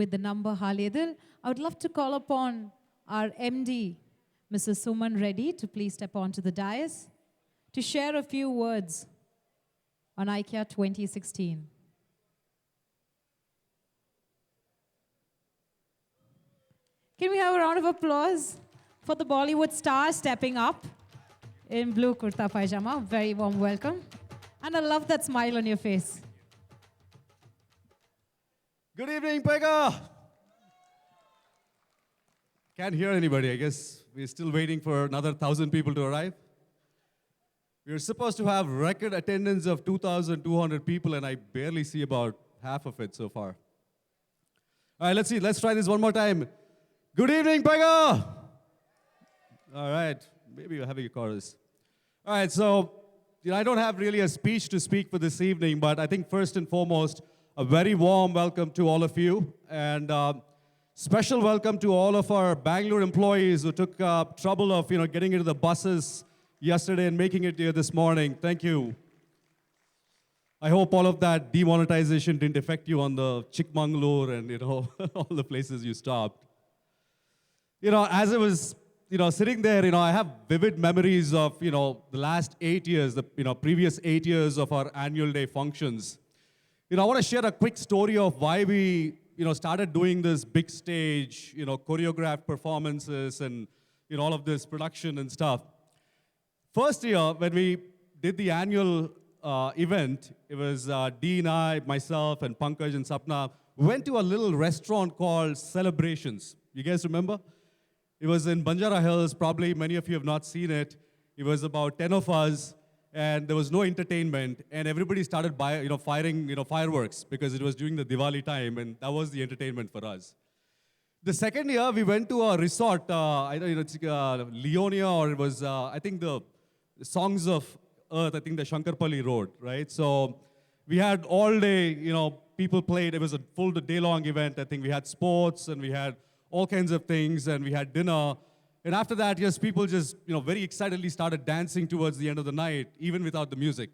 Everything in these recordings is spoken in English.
with the number Haledil. I would love to call upon our MD, Mrs. Suman Reddy, to please step onto the dais to share a few words on IKEA 2016. Can we have a round of applause for the Bollywood star stepping up in blue kurta pajama? Very warm welcome. And I love that smile on your face. Good evening, Pega. Can't hear anybody. I guess we're still waiting for another 1,000 people to arrive. We were supposed to have record attendance of 2,200 people, and I barely see about half of it so far. All right, let's see. Let's try this one more time. Good evening, Pega. All right, maybe you're having a chorus. All right, so I don't have really a speech to speak for this evening, but I think first and foremost, a very warm welcome to all of you, and special welcome to all of our Bangalore employees who took trouble of getting into the buses yesterday and making it here this morning. Thank you. I hope all of that demonetization didn't affect you on the Chikmagalur and all the places you stopped. As I was sitting there, I have vivid memories of the last 8 years, the previous 8 years of our annual day functions. I want to share a quick story of why we started doing this big stage, choreographed performances and all of this production and stuff. First year, when we did the annual event, it was Dee and I, myself, and Pankaj and Sapna, we went to a little restaurant called Celebrations. You guys remember? It was in Banjara Hills. Probably many of you have not seen it. It was about 10 of us, and there was no entertainment, and everybody started firing fireworks because it was during the Diwali time, and that was the entertainment for us. The second year, we went to a resort. I don't know, it's Leonia, or it was I think the Songs of Earth. I think the Shankarpalli Road, right? So we had all day. People played. It was a full day-long event. I think we had sports and we had all kinds of things, and we had dinner. And after that, yes, people just, very excitedly started dancing towards the end of the night, even without the music.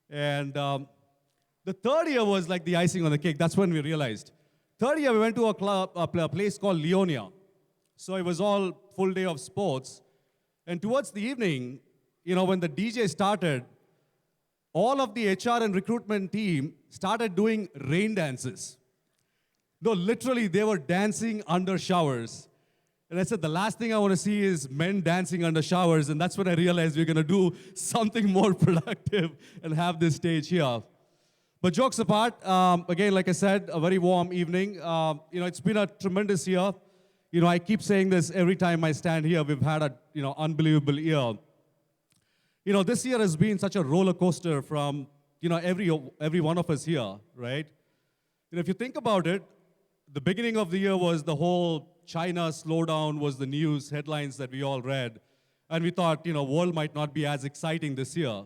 And the third year was like the icing on the cake. That's when we realized. Third year, we went to a place called Leonia. So it was all full day of sports. And towards the evening, when the DJ started, all of the HR and recruitment team started doing rain dances. No, literally, they were dancing under showers. And I said, the last thing I want to see is men dancing under showers. And that's when I realized we're going to do something more productive and have this stage here. But jokes apart, again, like I said, a very warm evening. It's been a tremendous year. I keep saying this every time I stand here. We've had a unbelievable year. This year has been such a roller coaster from every one of us here, right? If you think about it, the beginning of the year was the whole China slowdown was the news headlines that we all read. And we thought, world might not be as exciting this year.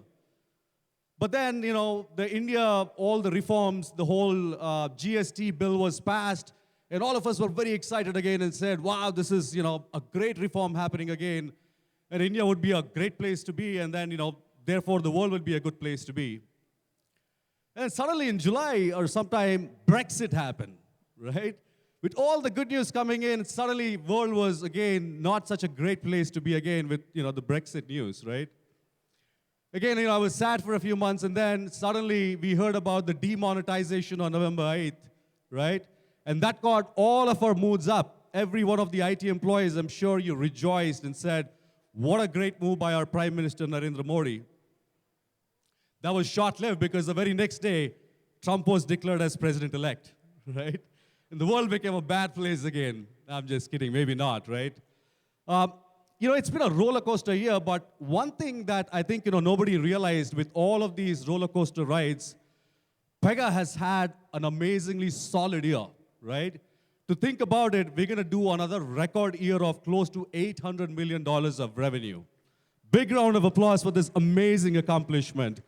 But then, the India, all the reforms, the whole GST bill was passed. And all of us were very excited again and said, wow, this is, a great reform happening again. And India would be a great place to be. And then, therefore, the world would be a good place to be. And suddenly in July or sometime, Brexit happened. Right? With all the good news coming in, suddenly world was, again, not such a great place to be again with, the Brexit news, right? Again, I was sad for a few months, and then suddenly we heard about the demonetization on November 8th, right? And that got all of our moods up. Every one of the IT employees, I'm sure you rejoiced and said, what a great move by our Prime Minister, Narendra Modi. That was short-lived because the very next day, Trump was declared as president-elect, right? And the world became a bad place again. I'm just kidding, maybe not, right? It's been a roller coaster year, but one thing that I think, nobody realized with all of these roller coaster rides, Pega has had an amazingly solid year, right? To think about it, we're going to do another record year of close to $800 million of revenue. Big round of applause for this amazing accomplishment.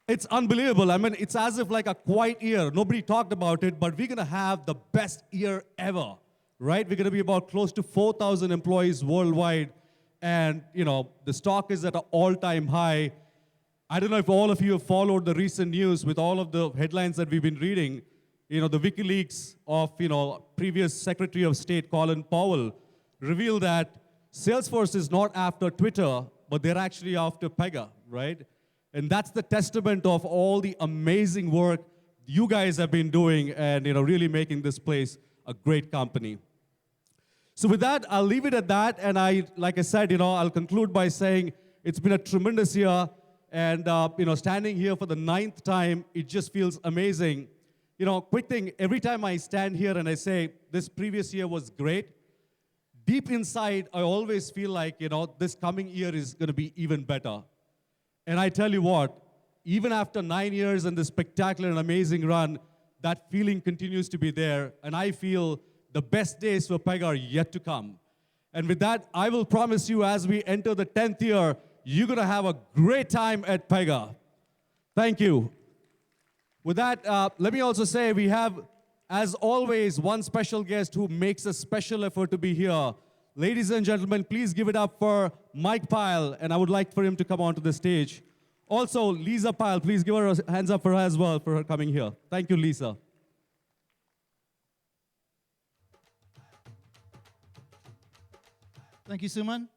It's unbelievable. I mean, it's as if like a quiet year. Nobody talked about it, but we're going to have the best year ever, right? We're going to be about close to 4,000 employees worldwide. And, the stock is at an all-time high. I don't know if all of you have followed the recent news with all of the headlines that we've been reading. the WikiLeaks of, previous Secretary of State Colin Powell revealed that Salesforce is not after Twitter, but they're actually after Pega, right? And that's the testament of all the amazing work you guys have been doing and, really making this place a great company. So with that, I'll leave it at that. And like I said, I'll conclude by saying it's been a tremendous year. And, standing here for the 9th time, it just feels amazing. Quick thing, every time I stand here and I say, this previous year was great, deep inside, I always feel like, this coming year is going to be even better. And I tell you what, even after 9 years and this spectacular and amazing run, that feeling continues to be there. And I feel the best days for Pega are yet to come. And with that, I will promise you as we enter the 10th year, you're going to have a great time at Pega. Thank you. With that, let me also say we have, as always, one special guest who makes a special effort to be here. Ladies and gentlemen, please give it up for Mike Pyle, and I would like for him to come onto the stage. Also, Lisa Pyle, please give her a hands up for her as well for her coming here. Thank you, Lisa. Thank you, Suman.